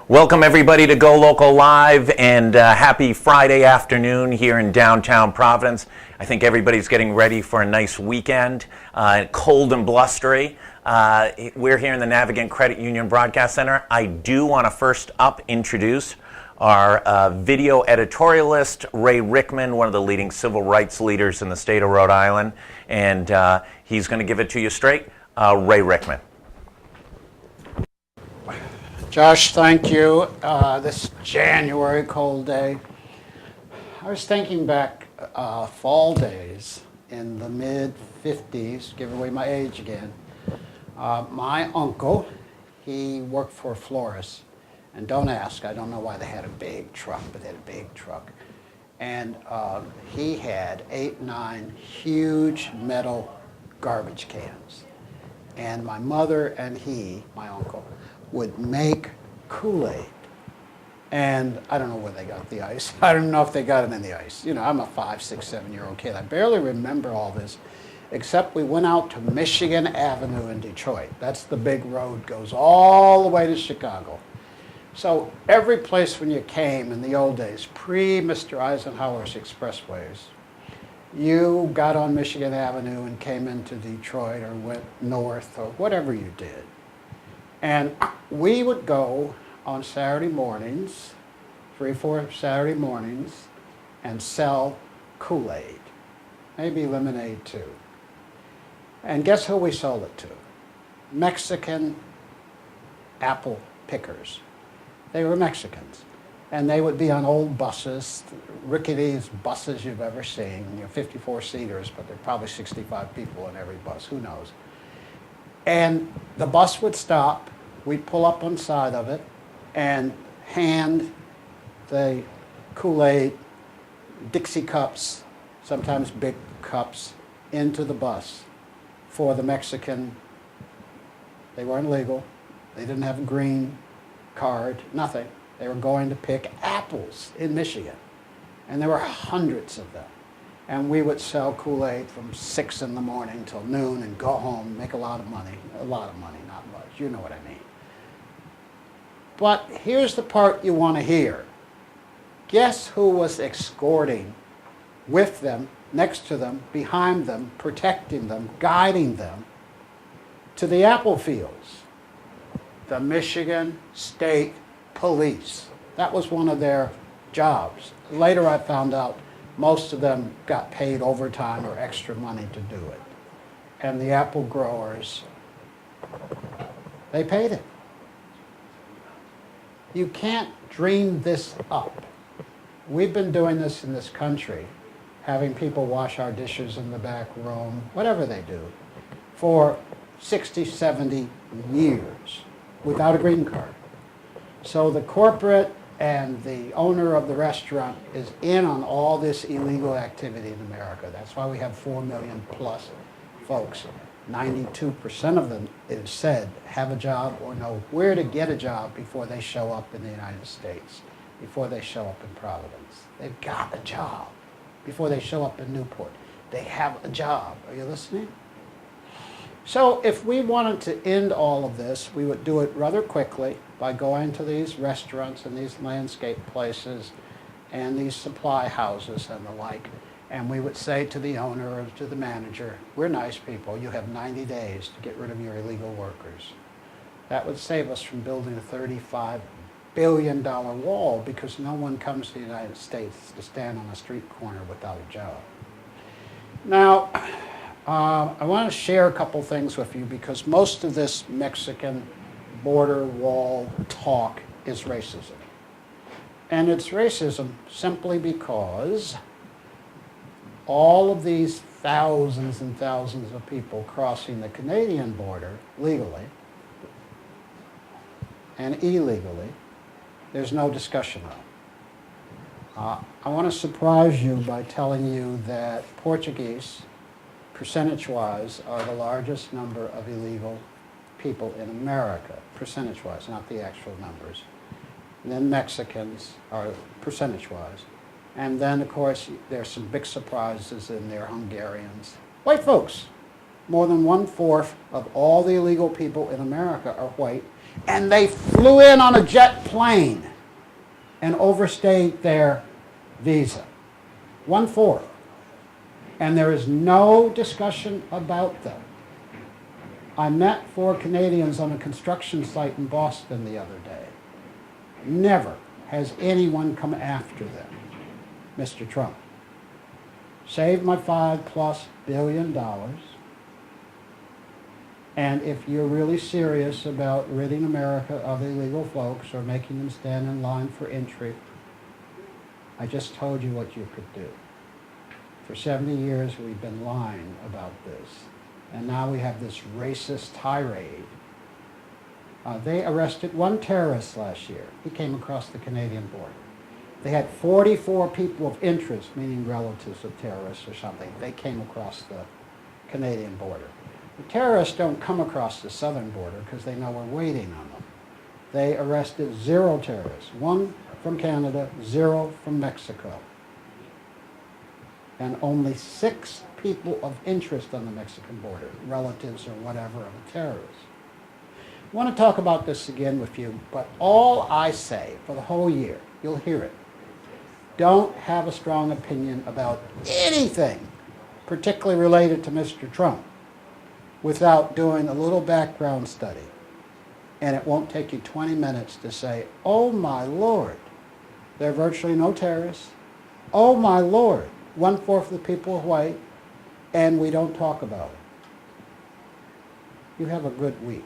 Welcome everybody to GoLocal Live, and happy Friday afternoon here in downtown Providence. I think everybody's getting ready for a nice weekend, cold and blustery. We're here in the Navigant Credit Union Broadcast Center. I do want to first up introduce our video editorialist, Ray Rickman, one of the leading civil rights leaders in the state of Rhode Island, and he's going to give it to you straight. Ray Rickman. Josh, thank you. This January cold day. I was thinking back fall days in the mid-50s, give away my age again. My uncle, he worked for a florist. And don't ask, I don't know why they had a big truck, but they had a big truck. And he had 8, 9 huge metal garbage cans. And my mother and he, my uncle, would make Kool-Aid. And I don't know where they got the ice. I don't know if they got it in the ice. You know, I'm a 5, 6, 7-year-old kid. I barely remember all this, except we went out to Michigan Avenue in Detroit. That's the big road, goes all the way to Chicago. So every place when you came in the old days, pre-Mr. Eisenhower's expressways, you got on Michigan Avenue and came into Detroit or went north or whatever you did. And we would go on Saturday mornings, 3 or 4 Saturday mornings, and sell Kool-Aid, maybe lemonade too. And guess who we sold it to? Mexican apple pickers. They were Mexicans. And they would be on old buses, ricketiest buses you've ever seen, 54-seaters, but there are probably 65 people in every bus, who knows. And the bus would stop, we'd pull up on the side of it, and hand the Kool-Aid Dixie cups, sometimes big cups, into the bus for the Mexican. They weren't legal, they didn't have a green card, nothing. They were going to pick apples in Michigan, and there were hundreds of them. And we would sell Kool-Aid from 6 in the morning till noon and go home, make a lot of money, not much, you know what I mean. But here's the part you want to hear. Guess who was escorting with them, next to them, behind them, protecting them, guiding them to the apple fields? The Michigan State Police. That was one of their jobs. Later I found out most of them got paid overtime or extra money to do it. And the apple growers, they paid it. You can't dream this up. We've been doing this in this country, having people wash our dishes in the back room, whatever they do, for 60, 70 years without a green card. So the corporate and the owner of the restaurant is in on all this illegal activity in America. That's why we have 4 million plus folks. 92% of them, it is said, have a job or know where to get a job before they show up in the United States, before they show up in Providence. They've got a job before they show up in Newport. They have a job. Are you listening? So if we wanted to end all of this, we would do it rather quickly by going to these restaurants and these landscape places and these supply houses and the like, and we would say to the owner or to the manager, we're nice people, you have 90 days to get rid of your illegal workers. That would save us from building a $35 billion wall because no one comes to the United States to stand on a street corner without a job. Now, I want to share a couple things with you because most of this Mexican border wall talk is racism. And it's racism simply because all of these thousands and thousands of people crossing the Canadian border legally and illegally, there's no discussion of. I want to surprise you by telling you that Portuguese, percentage-wise, are the largest number of illegal people in America, percentage-wise, not the actual numbers. And then Mexicans are percentage-wise. And then, of course, there's some big surprises in there, Hungarians. White folks, more than 1/4 of all the illegal people in America are white, and they flew in on a jet plane and overstayed their visa. 1/4. And there is no discussion about them. I met 4 Canadians on a construction site in Boston the other day. Never has anyone come after them, Mr. Trump. Saved my $5+ billion. And if you're really serious about ridding America of illegal folks or making them stand in line for entry, I just told you what you could do. For 70 years, we've been lying about this. And now we have this racist tirade. They arrested 1 terrorist last year. He came across the Canadian border. They had 44 people of interest, meaning relatives of terrorists or something. They came across the Canadian border. The terrorists don't come across the southern border because they know we're waiting on them. They arrested 0 terrorists, 1 from Canada, 0 from Mexico. And only 6 people of interest on the Mexican border, relatives or whatever of a terrorist. I want to talk about this again with you, but all I say for the whole year, you'll hear it, don't have a strong opinion about anything, particularly related to Mr. Trump, without doing a little background study. And it won't take you 20 minutes to say, oh my Lord, there are virtually no terrorists. Oh my Lord, 1/4 of the people are white, and we don't talk about it. You have a good week.